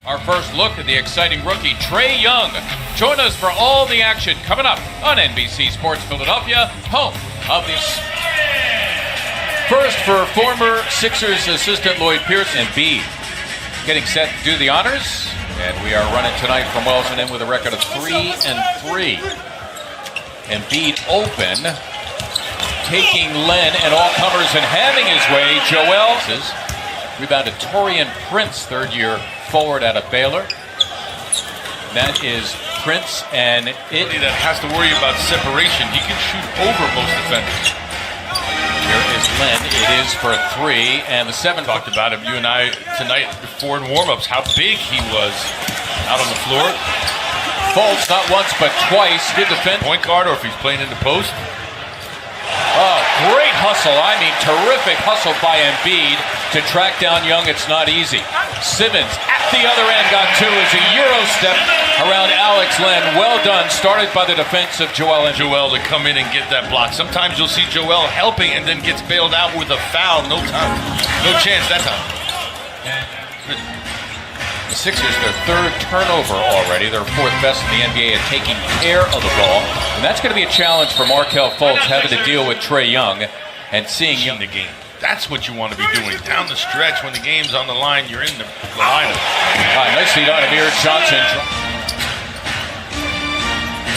Our first look at the exciting rookie, Trae Young. Join us for all the action coming up on NBC Sports Philadelphia, home of the... First for former Sixers assistant Lloyd Pierce and Embiid. Getting set to do the honors, and we are running tonight from Wells and in with a record of 3-3. Embiid open, taking Len and all comers and having his way. Joel rebounded Taurean Prince, third-year forward out of Baylor. That is Prince, and that has to worry about separation. He can shoot over most defenders. Here is Len. It is for three, and the seven. Talked about him, you and I, tonight before in warm-ups, how big he was out on the floor. Fultz not once but twice did defend. Point guard, or if he's playing in the post. Oh, great hustle. I mean, terrific hustle by Embiid to track down Young. It's not easy. Simmons at the other end got two as a Euro step around Alex Len. Well done. Started by the defense of Joel. Joel to come in and get that block. Sometimes you'll see Joel helping and then gets bailed out with a foul. No time. No chance that time. The Sixers, their third turnover already. They're fourth best in the NBA at taking care of the ball. And that's going to be a challenge for Markelle Fultz, having to deal with Trae Young and seeing in the game. That's what you want to be doing. Down the stretch when the game's on the line, you're in the lineup. Nicely done, Amir Johnson.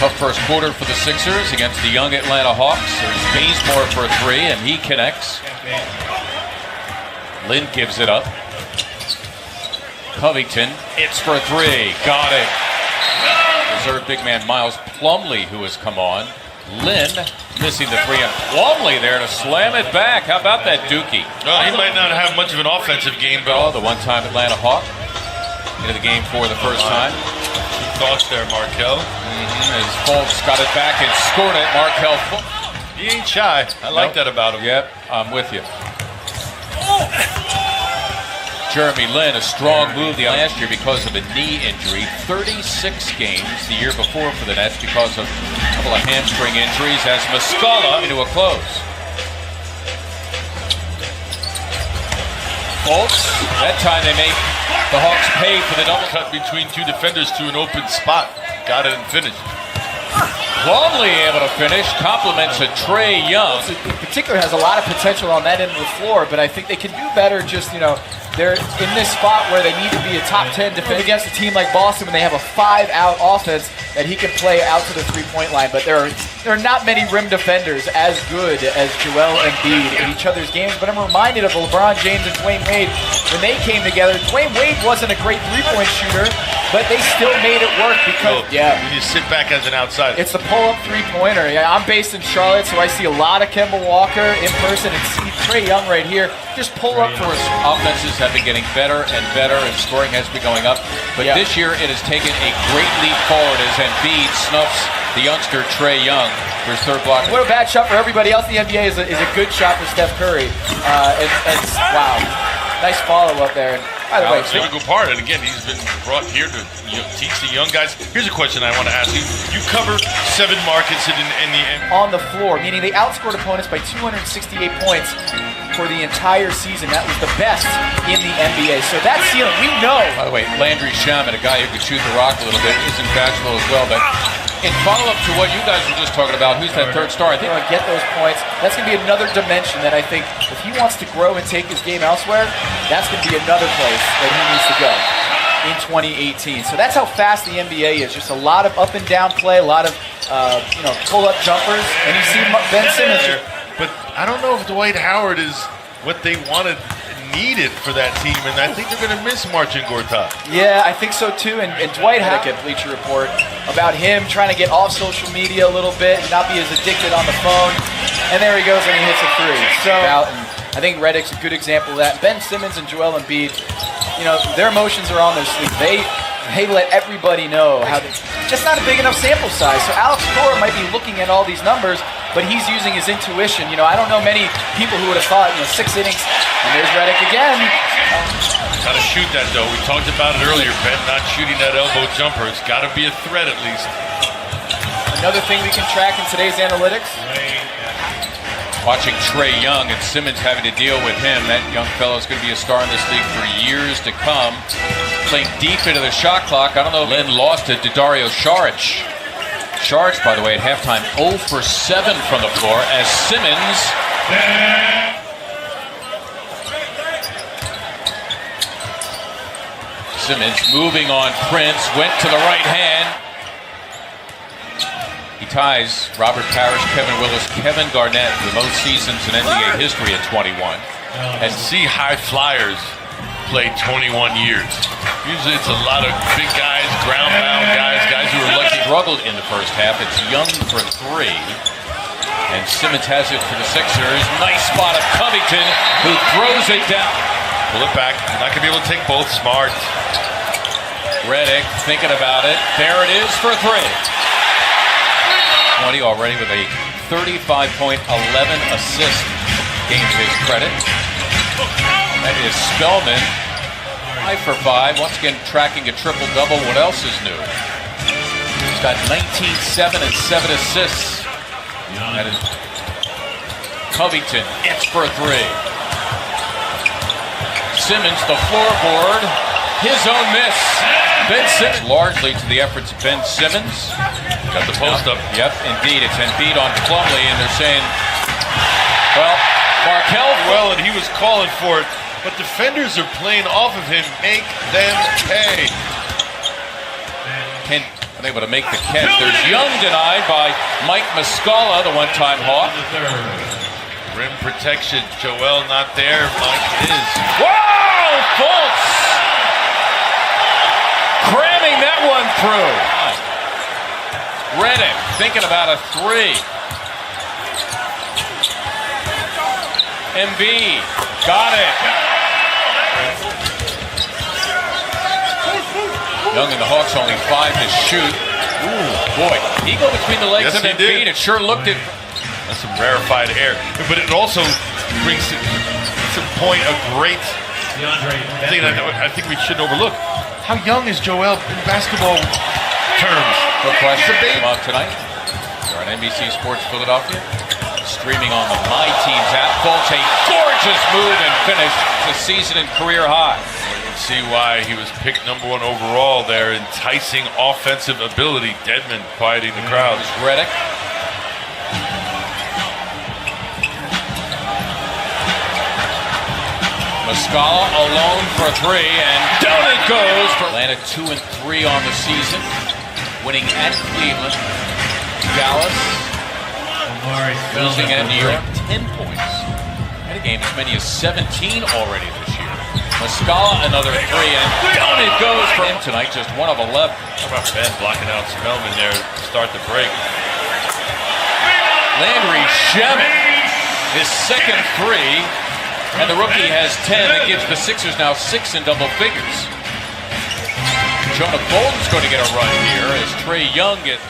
Tough first quarter for the Sixers against the young Atlanta Hawks. There's Bazemore for three, and he connects. Lynn gives it up. Covington, it's for three. Got it. Reserve big man Miles Plumlee, who has come on. Lynn missing the three, and Plumlee there to slam it back. How about that Dookie? Well, he might not have much of an offensive game, but the one-time Atlanta Hawk into the game for the first time. Good thoughts there, Markelle. As Fultz got it back and scored it, Markelle Fultz. He ain't shy. I like that about him. Yep, I'm with you. Jeremy Lin, a strong move the last year because of a knee injury. 36 games the year before for the Nets because of a couple of hamstring injuries as Muscala into a close. Fultz, that time they make the Hawks pay for the double cut between two defenders to an open spot. Got it and finished. Plumlee able to finish, compliments of Trae Young. In particular has a lot of potential on that end of the floor, but I think they can do better just, they're in this spot where they need to be a top 10 defense against a team like Boston when they have a 5-out offense that he can play out to the three-point line. But there are not many rim defenders as good as Joel Embiid in each other's games. But I'm reminded of LeBron James and Dwayne Wade when they came together. Dwayne Wade wasn't a great three-point shooter, but they still made it work because when you sit back as an outsider. It's the pull-up three-pointer. Yeah, I'm based in Charlotte, so I see a lot of Kemba Walker in person and see Trae Young right here. Just pull up for us. Offenses have been getting better and better, and scoring has been going up. But this year, it has taken a great leap forward as Embiid snuffs the youngster Trae Young for his third block. What a bad shot for everybody else in the NBA is a good shot for Steph Curry. Wow, nice follow-up there. By the way, integral part, and again, he's been brought here to teach the young guys. Here's a question I want to ask you. You cover 7 markets in the on the floor, meaning they outscored opponents by 268 points for the entire season. That was the best in the NBA. So that ceiling, we know. By the way, Landry Shamet, a guy who can shoot the rock a little bit, isn't bashful as well. But in follow-up to what you guys were just talking about, who's that third star? I think get those points. That's going to be another dimension that I think if he wants to grow and take his game elsewhere, that's going to be another place that he needs to go in 2018. So that's how fast the NBA is. Just a lot of up and down play, a lot of pull-up jumpers, and you see Ben Simmons. But I don't know if Dwight Howard is what they needed for that team, and I think they're going to miss Marcin Gortat. Yeah, I think so too. And Dwight had a Bleacher Report about him trying to get off social media a little bit, and not be as addicted on the phone. And there he goes, and he hits a three. So I think Redick's a good example of that. Ben Simmons and Joel Embiid, their emotions are on their sleeve. They let everybody know how just not a big enough sample size. So Alex Cora might be looking at all these numbers, but he's using his intuition. I don't know many people who would have thought, 6 innings, and there's Redick again. Got to shoot that, though. We talked about it earlier, Ben, not shooting that elbow jumper. It's got to be a threat, at least. Another thing we can track in today's analytics. Watching Trae Young and Simmons having to deal with him. That young fellow is going to be a star in this league for years to come. playing deep into the shot clock. I don't know. Lynn lost it to Dario Saric. Saric, by the way, at halftime, 0 for 7 from the floor as Simmons. Simmons moving on Prince, went to the right hand. He ties Robert Parrish, Kevin Willis, Kevin Garnett, the most seasons in NBA history at 21. And see high flyers play 21 years. Usually it's a lot of big guys, ground-bound guys who are lucky. Struggled in the first half. It's Young for 3. And Simmons has it for the Sixers. Nice spot of Covington, who throws it down. Pull it back. You're not going to be able to take both. Smart. Redick thinking about it. There it is for 3. 20 already with a 35-point, 11-assist game to his credit. That is Spellman. 5 for 5. Once again tracking a triple-double. What else is new? He's got 19, 7, and 7 assists. That is Covington. It's for 3. Simmons, the floorboard. His own miss. Ben Simmons, largely to the efforts of Ben Simmons. Got the post up. Yep, indeed. It's Embiid on Plumlee, and they're saying, well, Markelle. Well, and he was calling for it, but defenders are playing off of him. Make them pay. Kent unable to make the catch. There's Young denied by Mike Muscala, the one-time Hawk. Rim protection. Joel not there. Mike is. Wow! Fultz! Cramming that one through. Redick thinking about a 3. Embiid got it. Young and the Hawks only 5 to shoot. Ooh, boy. He go between the legs of Embiid. It sure looked it. That's some rarefied air. But it also brings to point a great thing that I think we shouldn't overlook. How young is Joel in basketball terms? Good question. Come up tonight. You're on NBC Sports Philadelphia. Streaming on the My Teams app. Fultz, a gorgeous move and finish the season and career high. You can see why he was picked #1 overall there. Enticing offensive ability. Dedmon quieting the crowd. Redick. Muscala alone for 3, and down it goes for Atlanta. 2 and 3 on the season, winning at Cleveland, Dallas, losing at New York. 10 points. Had a game as many as 17 already this year. Muscala another 3, and down it goes for him tonight. Just 1 of 11. How about Ben blocking out Spellman there to start the break? Landry Shamet, his second 3. And the rookie has 10. That gives the Sixers now 6 in double figures. Jonah Bolden's going to get a run here as Trae Young gets.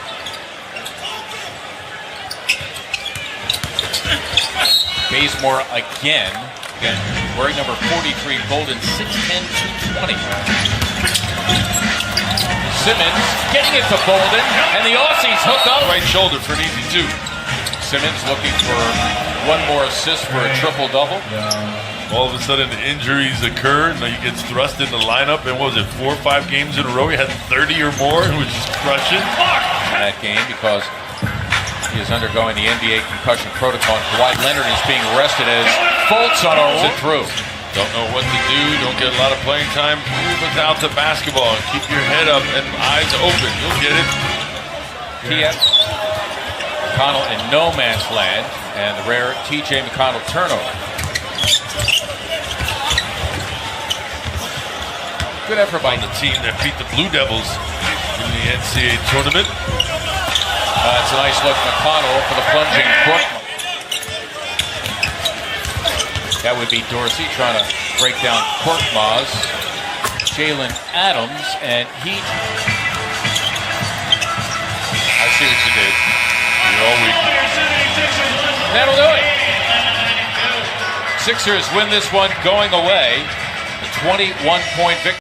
Bazemore again. Wearing number 43, Bolden, 6'10", 220. Simmons getting it to Bolden, and the Aussies hook up. Right shoulder for an easy 2. Simmons looking for 1 more assist for a triple-double. All of a sudden, injuries occur. Now he gets thrust in the lineup. And what was it, 4 or 5 games in a row? He had 30 or more and was just crushing. That game because he is undergoing the NBA concussion protocol. Kawhi Leonard is being arrested as Fultz on a roll through. Don't know what to do. Don't get a lot of playing time. Move without the basketball and keep your head up and eyes open. You'll get it. TF McConnell in no man's land, and the rare TJ McConnell turnover. Good effort by the team that beat the Blue Devils in the NCAA tournament. It's a nice look, McConnell for the plunging Brook. That would be Dorsey trying to break down Korkmaz. Jalen Adams, and he. I see what you did. You're all weak. That'll do it. Sixers win this one going away. A 21-point victory.